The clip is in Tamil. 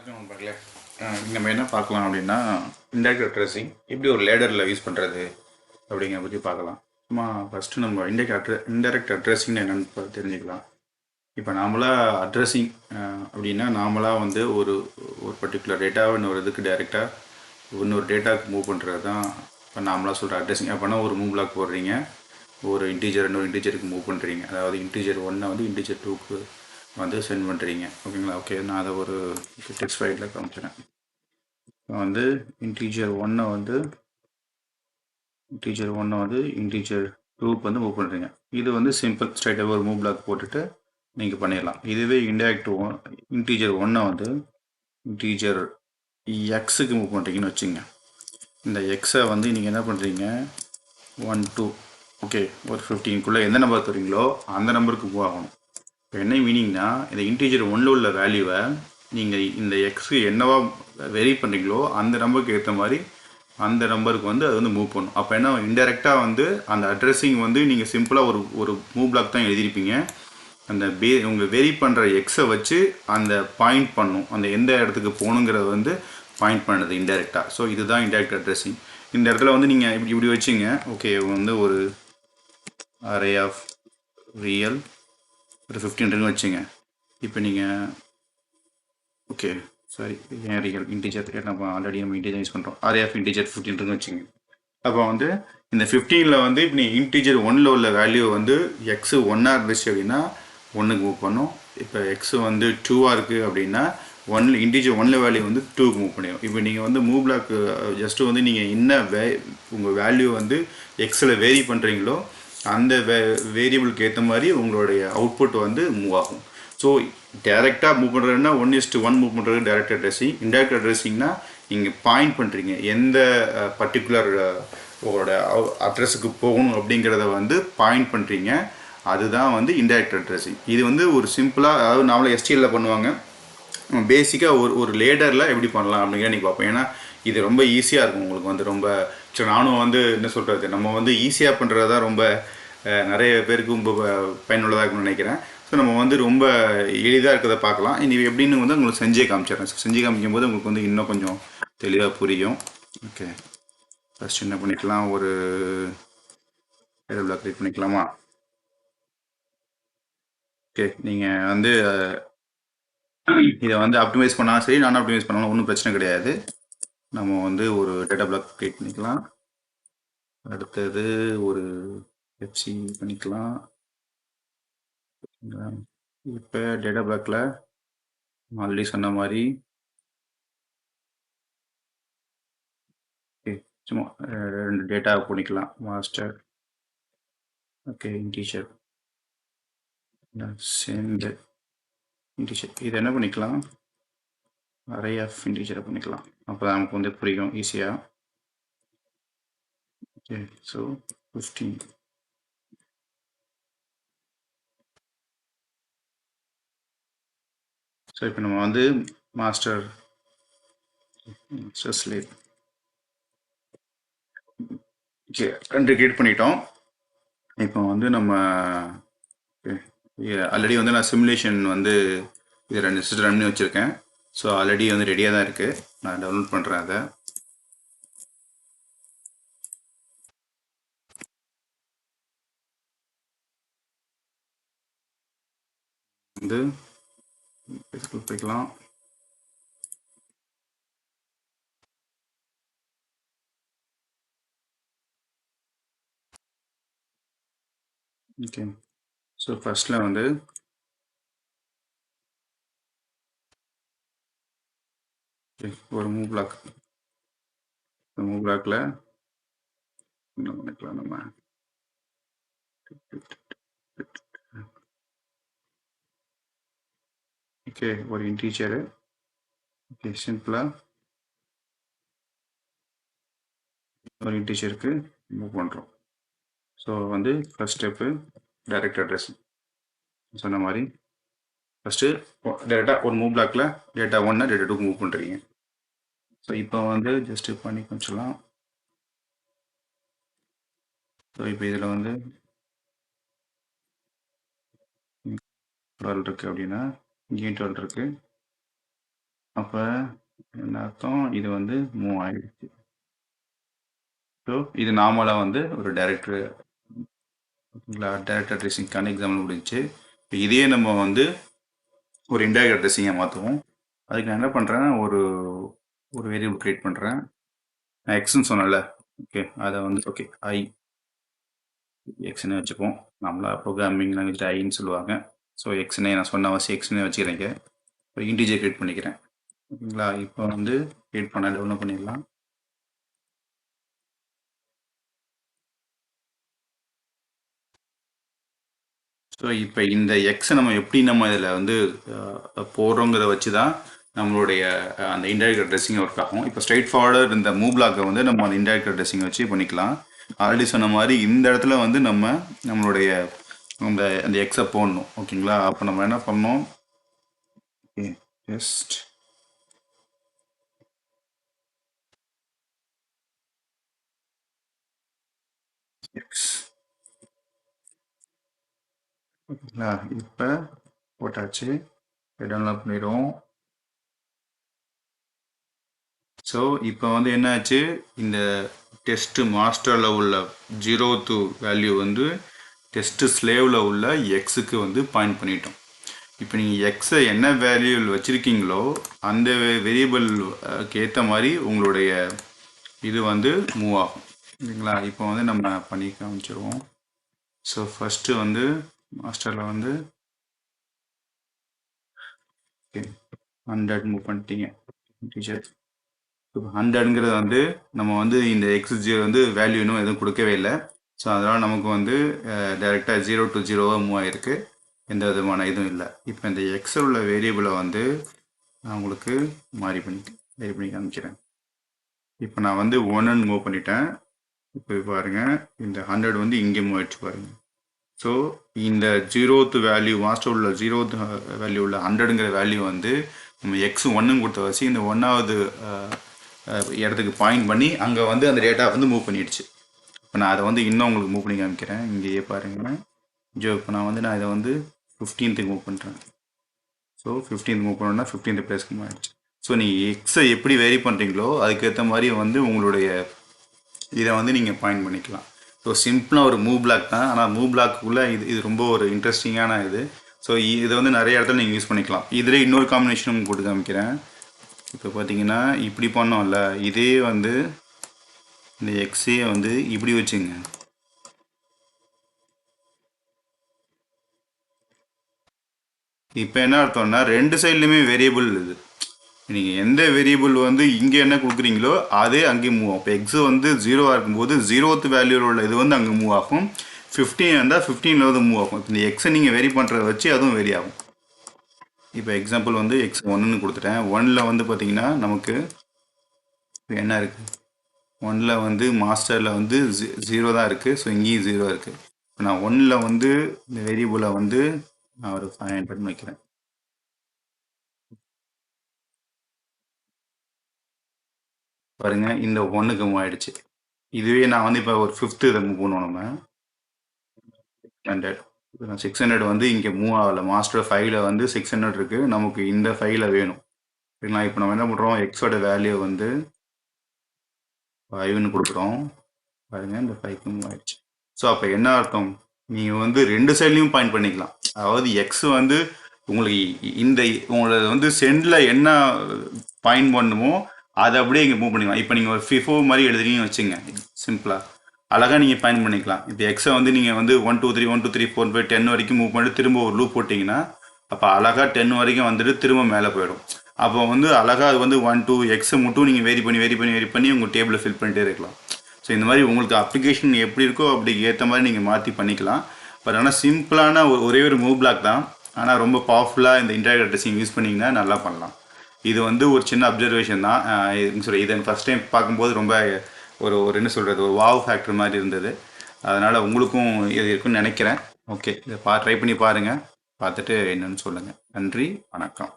வணக்கம் நண்பர்களே. நம்ம என்ன பார்க்கலாம் அப்படின்னா, இன்டைரக்ட் அட்ரஸிங் எப்படி ஒரு லேடரில் யூஸ் பண்ணுறது அப்படிங்கிற பற்றி பார்க்கலாம். சும்மா ஃபஸ்ட்டு நம்ம இன்டைரக்ட் அட்ரஸிங்னு என்னென்னு தெரிஞ்சுக்கலாம். இப்போ நாமளாக அட்ரஸிங் அப்படின்னா நாமளாக வந்து ஒரு ஒரு பர்டிகுலர் டேட்டாவை இன்னொரு இதுக்கு டைரெக்டாக இன்னொரு டேட்டாவுக்கு மூவ் பண்ணுறது தான் இப்போ நாமளாக சொல்கிற அட்ரஸிங். அப்படின்னா ஒரு மூவ் பிளாக் போடுறீங்க, ஒரு இன்டீஜர் இன்னொரு இன்டீஜருக்கு மூவ் பண்ணுறீங்க. அதாவது இன்டீஜர் 1 வந்து இன்டீஜர் 2க்கு வந்து சென்ட் பண்ணுறீங்க. ஓகேங்களா? ஓகே, நான் அதை ஒரு டெக்ஸ்ட் ஃபைலில் காமிக்கிறேன். வந்து இன்டீஜர் 1 வந்து இன்டீஜர் 2க்கு வந்து மூவ் பண்ணுறீங்க. இது வந்து சிம்பிள் ஸ்ட்ரைட்டாக ஒரு மூவ் பிளாக் போட்டுட்டு நீங்கள் பண்ணிடலாம். இதுவே இன்டைரக்ட் இன்டீஜர் 1 வந்து இன்டீஜர் எக்ஸுக்கு மூவ் பண்ணுறீங்கன்னு வச்சுங்க. இந்த எக்ஸை வந்து நீங்கள் என்ன பண்ணுறீங்க, 1 2 ஓகே ஒரு 15க்குள்ளே எந்த நம்பர் தரீங்களோ அந்த நம்பருக்கு மூவ் ஆகணும். இப்போ என்ன மீனிங்னா, இந்த இன்டீஜர் 1ல் உள்ள வேல்யூவை நீங்கள் இந்த எக்ஸுக்கு என்னவா வெரி பண்ணுறீங்களோ அந்த நம்பருக்கு ஏற்ற மாதிரி அந்த நம்பருக்கு வந்து அது வந்து மூவ் பண்ணும். அப்போ என்ன, இன்டெரக்டாக வந்து அந்த அட்ரஸிங் வந்து நீங்கள் சிம்பிளாக ஒரு மூவ் பிளாக் தான் எழுதியிருப்பீங்க. அந்த உங்கள் வெரி பண்ணுற எக்ஸை வச்சு அந்த பாயிண்ட் பண்ணும், அந்த எந்த இடத்துக்கு போகணுங்கிறத வந்து பாயிண்ட் பண்ணுது இன்டெரக்டாக. ஸோ இதுதான் இன்டெரக்ட் அட்ரஸிங். இந்த இடத்துல வந்து நீங்கள் இப்படி வச்சுங்க. ஓகே, வந்து ஒரு அரே ஆஃப் ரியல் ஒரு 15 வச்சுங்க. இப்போ நீங்கள் ஓகே சாரி, ஏன் ரியல் இன்டீஜர் நம்ம ஆல்ரெடி இன்டீஜர் யூஸ் பண்ணுறோம். அரே ஆஃப் இன்டீஜர் 15 வச்சுங்க. அப்போ வந்து இந்த 15ல் வந்து இப்போ நீங்கள் இன்டீஜர் 1ல் உள்ள வேல்யூ வந்து எக்ஸு 1ஆக இருந்துச்சு அப்படின்னா 1க்கு மூவ் பண்ணும். இப்போ எக்ஸு வந்து 2ஆக இருக்குது அப்படின்னா இன்டீஜர் 1ல் வேல்யூ வந்து 2க்கு மூவ் பண்ணிடும். இப்போ நீங்கள் வந்து மூவ் பிளாக் ஜஸ்ட்டு வந்து நீங்கள் என்ன உங்கள் வேல்யூ வந்து எக்ஸில் வேரி பண்ணுறீங்களோ அந்த வேரியபிளுக்கு ஏற்ற மாதிரி உங்களுடைய அவுட்புட் வந்து மூவ் ஆகும். ஸோ டேரெக்டாக மூவ் பண்ணுறதுன்னா 1:1 மூவ் பண்ணுறது டேரக்ட் அட்ரஸிங். இன்டெரக்ட் அட்ரஸிங்னா நீங்கள் பாயிண்ட் பண்ணுறீங்க எந்த பர்டிகுலர் உங்களோட அட்ரஸுக்கு போகணும் அப்படிங்கிறத வந்து பாயிண்ட் பண்ணுறீங்க. அதுதான் வந்து இன்டெரக்ட் அட்ரஸிங். இது வந்து ஒரு சிம்பிளாக, அதாவது நாமளும் எஸ்டிஎல்ல பண்ணுவாங்க. பேசிக்காக ஒரு லேடரில் எப்படி பண்ணலாம் அப்படிங்கிற நீங்கள் பார்ப்போம். ஏன்னா இது ரொம்ப ஈஸியாக இருக்கும் உங்களுக்கு வந்து ரொம்ப. சரி, நானும் வந்து என்ன சொல்கிறது, நம்ம வந்து ஈஸியாக பண்ணுறது தான் ரொம்ப நிறைய பேருக்கு ரொம்ப பயனுள்ளதாக இருக்கும்னு நினைக்கிறேன். ஸோ நம்ம வந்து ரொம்ப எளிதாக இருக்கிறத பார்க்கலாம். இது எப்படின்னு வந்து உங்களுக்கு செஞ்சே காமிச்சிடுறேன். செஞ்சு காமிக்கும் போது உங்களுக்கு வந்து இன்னும் கொஞ்சம் தெளிவாக புரியும். ஓகே, ஃபஸ்ட் என்ன பண்ணிக்கலாம், ஒரு பிளாக் கிரியேட் பண்ணிக்கலாமா? ஓகே, நீங்கள் வந்து இதை வந்து ஆப்டிமைஸ் பண்ணாலும் சரி, நான் ஆப்டிமைஸ் பண்ணாலும் ஒன்றும் பிரச்சனை கிடையாது. நம்ம வந்து ஒரு டேட்டா பிளாக் கிரியேட் பண்ணிக்கலாம். அடுத்தது ஒரு எஃப்சி பண்ணிக்கலாம். இப்போ டேட்டா பிளாக்ல ஆல்ரெடி சொன்ன மாதிரி சும்மா 2 டேட்டா பண்ணிக்கலாம். Master okay integer cent integer. இது என்ன பண்ணிக்கலாம், அரே ஆஃப் இன்டீஜரை பண்ணிக்கலாம். அப்போ நமக்கு வந்து புரியும் ஈஸியாக. Okay, so 15. ஸோ இப்போ நம்ம வந்து மாஸ்டர் ஸ்லேவ் ஓகே 2 கிரியேட் பண்ணிட்டோம். இப்போ வந்து நம்ம ஆல்ரெடி வந்து நான் சிமுலேஷன் வந்து இது 2 சிஸ்டம் ரன் பண்ணி வச்சுருக்கேன். ஸோ ஆல்ரெடி வந்து ரெடியாக தான் இருக்குது. நான் டவுன்லோட் பண்ணுறேன். அதை வந்து போய்க்கலாம். ஓகே, ஸோ ஃபஸ்ட்டில் வந்து ஒரு மூவ் பிளாக்ல என்ன பண்ணிக்கலாம் நம்ம, ஓகே ஒரு இன்டீஜரு ஓகே சிம்பிளாக ஒரு இன்டீஜருக்கு மூவ் பண்ணுறோம். ஸோ வந்து ஃபஸ்ட் ஸ்டெப்பு டைரக்ட் அட்ரஸ் சொன்ன மாதிரி ஃபஸ்ட்டு டேரெக்டாக ஒரு மூவ் பிளாக்ல டேட்டா 1 டேட்டா 2 மூவ் பண்ணுறீங்க. ஸோ இப்போ வந்து ஜஸ்ட்டு பண்ணி கொஞ்சலாம். ஸோ இப்போ இதில் வந்து 12 இருக்குது அப்படின்னா இங்கேயும் 12 இருக்குது. அப்போ என்ன அர்த்தம், இது வந்து மூவ் ஆகிடுச்சு. ஸோ இது நார்மலாக வந்து ஒரு டைரக்டர் ட்ரேசிங்க்கான எக்ஸாம்பிள் முடிஞ்சு. இப்போ இதே நம்ம வந்து ஒரு இன்டைரக்ட் ட்ரேசிங்கை மாற்றுவோம். அதுக்கு நான் என்ன பண்ணுறேன், ஒரு ஒரு வேரியபிள் க்ரியேட் பண்ணுறேன். நான் எக்ஸ்ன்னு சொன்னேன்ல, ஓகே அதை வந்து ஓகே ஐ எக்ஸ்னே வச்சுப்போம். நம்மளா ப்ரோக்ராமிங் லாங்குவேஜ் ஐன்னு சொல்லுவாங்க. ஸோ எக்ஸ்னே நான் சொன்ன அவசியம் எக்ஸ்னே வச்சுக்கிறேங்க. இப்போ இன்டிஜர் க்ரியேட் பண்ணிக்கிறேன். ஓகேங்களா, இப்போ வந்து க்ரியேட் பண்ண டெவலப் பண்ணிடலாம். ஸோ இப்போ இந்த எக்ஸை நம்ம எப்படி நம்ம இதில் வந்து போடுறோங்கிறத வச்சு தான் நம்மளுடைய அந்த இன்டைரக்ட் அட்ரஸிங் ஒர்க் ஆகும். இப்போ ஸ்ட்ரைட் ஃபார்வர்டு இந்த மூவ் பிளாக்கை வந்து நம்ம அந்த இன்டைரக்ட் அட்ரஸிங் வச்சு பண்ணிக்கலாம். ஆல்ரெடி சொன்ன மாதிரி இந்த இடத்துல வந்து நம்மளுடைய அந்த அந்த எக்ஸை போடணும். ஓகேங்களா, அப்போ நம்ம என்ன பண்ணோம், ஜஸ்ட் எக்ஸ். ஓகேங்களா, இப்போ போட்டாச்சு, டவுன்லோட் பண்ணிடுவோம். ஸோ இப்போ வந்து என்னாச்சு, இந்த டெஸ்ட்டு மாஸ்டரில் உள்ள 0th வேல்யூ வந்து டெஸ்ட்டு ஸ்லேவில் உள்ள எக்ஸுக்கு வந்து பாயிண்ட் பண்ணிட்டோம். இப்போ நீங்கள் எக்ஸை என்ன வேல்யூவில் வச்சுருக்கீங்களோ அந்த வேரியபிளுக்கு ஏற்ற மாதிரி உங்களுடைய இது வந்து மூவ் ஆகும். சரிங்களா, இப்போ வந்து நம்ம பண்ணி காமிச்சிருவோம். ஸோ ஃபஸ்ட்டு வந்து மாஸ்டரில் வந்து ஓகே 100 மூவ் பண்ணிட்டீங்க. டீச்சர் 100ங்கிறது வந்து நம்ம வந்து இந்த எக்ஸ் வந்து வேல்யூ இன்னும் எதுவும் கொடுக்கவே இல்லை. ஸோ அதனால் நமக்கு வந்து டைரெக்டாக 0 to 0 மூவ் ஆகிருக்கு, எந்த விதமான இதுவும் இல்லை. இப்போ இந்த எக்ஸில் உள்ள வேரியபிளை வந்து நான் உங்களுக்கு வேரி பண்ணி காமிக்கிறேன். இப்போ நான் வந்து 1 மூவ் பண்ணிட்டேன். இப்போ பாருங்கள், இந்த 100 வந்து இங்கே மூவ் ஆகிடுச்சு பாருங்கள். ஸோ இந்த 0th வேல்யூ மாஸ்டர் உள்ள 0th வேல்யூ உள்ள 100ங்கிற வேல்யூ வந்து நம்ம எக்ஸ் 1 கொடுத்த வச்சு இந்த 1வது இடத்துக்கு பாயிண்ட் பண்ணி அங்கே வந்து அந்த டேட்டா வந்து மூவ் பண்ணிடுச்சு. இப்போ நான் அதை வந்து இன்னும் உங்களுக்கு மூவ் பண்ணி காமிக்கிறேன். இங்கேயே பாருங்கள், இப்போ நான் இதை வந்து 15th மூவ் பண்ணுறேன். ஸோ 15th மூவ் பண்ணோன்னா 15th பிளேஸ்க்கு மூவ் ஆகிடுச்சு. ஸோ நீங்கள் எக்ஸை எப்படி வேரி பண்ணுறீங்களோ அதுக்கேற்ற மாதிரி வந்து உங்களுடைய இதை வந்து நீங்கள் பாயிண்ட் பண்ணிக்கலாம். ஸோ சிம்பிளாக ஒரு மூவ் பிளாக் தான், ஆனால் மூவ் பிளாக்குள்ளே இது ரொம்ப ஒரு இன்ட்ரெஸ்டிங்கான இது. ஸோ இதை வந்து நிறைய இடத்துல நீங்கள் யூஸ் பண்ணிக்கலாம். இதில் இன்னொரு காம்பினேஷனும் போட்டு காமிக்கிறேன். இப்போ பார்த்தீங்கன்னா இப்படி பண்ணோம்ல, இதே வந்து இந்த எக்ஸே வந்து இப்படி வச்சுங்க. இப்போ என்ன அர்த்தம்னா ரெண்டு சைட்லையுமே வேரியபிள் இது. நீங்கள் எந்த வேரியபிள் வந்து இங்கே என்ன கொடுக்குறீங்களோ அதே அங்கே மூவ் ஆகும். இப்போ எக்ஸ் வந்து 0 இருக்கும்போது 0th வேல்யூவில் உள்ள இது வந்து அங்கே மூவ் ஆகும். 15 இருந்தால் 15ல் வந்து மூவ் ஆகும். இந்த எக்ஸை நீங்கள் வெரி பண்ணுறத வச்சு அதுவும் வெரி ஆகும். இப்போ எக்ஸாம்பிள் வந்து எக்ஸ் 1ன்னு கொடுத்துட்டேன். 1ல் வந்து பார்த்தீங்கன்னா நமக்கு என்ன இருக்குது, 1ல் வந்து மாஸ்டரில் வந்து 0 தான் இருக்குது. ஸோ இங்கேயும் 0 இருக்குது. இப்போ நான் 1ல் வந்து இந்த வேரியபிளை வந்து நான் ஒரு 500 வைக்கிறேன். பாருங்க, இந்த 1க்கு மூவ் ஆயிடுச்சு. இதுவே நான் வந்து இப்போ ஒரு 5th இதை மூவ் பண்ணுவோம். நம்ம 600 600 வந்து இங்கே மூவ் ஆகலை. மாஸ்டர் 5ல் வந்து 600 இருக்குது. நமக்கு இந்த 5ல் வேணும். சரிங்களா, இப்போ நம்ம என்ன பண்ணுறோம், எக்ஸோட வேல்யூ வந்து 5ன்னு கொடுக்குறோம். பாருங்கள், இந்த 5க்கு மூவ் ஆயிடுச்சு. ஸோ அப்போ என்ன அர்த்தம், நீங்கள் வந்து ரெண்டு சைட்லையும் பாயிண்ட் பண்ணிக்கலாம். அதாவது எக்ஸ் வந்து உங்களுக்கு இந்த உங்களோட வந்து சென்டில் என்ன பாயிண்ட் பண்ணுமோ அதை அப்படியே இங்கே மூவ் பண்ணிக்கலாம். இப்போ நீங்கள் ஒரு ஃபிஃபோ மாதிரி எழுதுறீங்கன்னு வச்சுங்க, சிம்பிளாக அழகாக நீங்கள் பாயிண்ட் பண்ணிக்கலாம். இப்போ எக்ஸை வந்து நீங்கள் வந்து 1 2 3 1 2 3 4 5 10 வரைக்கும் மூவ் பண்ணிட்டு திரும்ப ஒரு லூப் போட்டிங்கன்னா அப்போ அழகாக 10 வரைக்கும் வந்துட்டு திரும்ப மேலே போயிடும். அப்போ வந்து அழகாக அது வந்து 1 2 எக்ஸை மட்டும் நீங்கள் வேரி பண்ணி உங்கள் டேபிளை ஃபில் பண்ணிட்டே இருக்கலாம். ஸோ இந்த மாதிரி உங்களுக்கு அப்ளிகேஷன் எப்படி இருக்கோ அப்படி ஏற்ற மாதிரி நீங்கள் மாற்றி பண்ணிக்கலாம். பட் ஆனால் சிம்பிளான ஒரே ஒரு மூவ் பிளாக் தான், ஆனால் ரொம்ப பவர்ஃபுல்லாக இந்த இன்டர்நெட் அட்ரஸிங் யூஸ் பண்ணிங்கன்னா நல்லா பண்ணலாம். இது வந்து ஒரு சின்ன அப்சர்வேஷன் தான். இதை ஃபஸ்ட் டைம் பார்க்கும்போது ரொம்ப ஒரு என்ன சொல்கிறது, ஒரு வாவ் ஃபேக்டர் மாதிரி இருந்தது. அதனால் உங்களுக்கும் இது இருக்குன்னு நினைக்கிறேன். ஓகே, இதை ட்ரை பண்ணி பாருங்கள், பார்த்துட்டு என்னென்னு சொல்லுங்கள். நன்றி, வணக்கம்.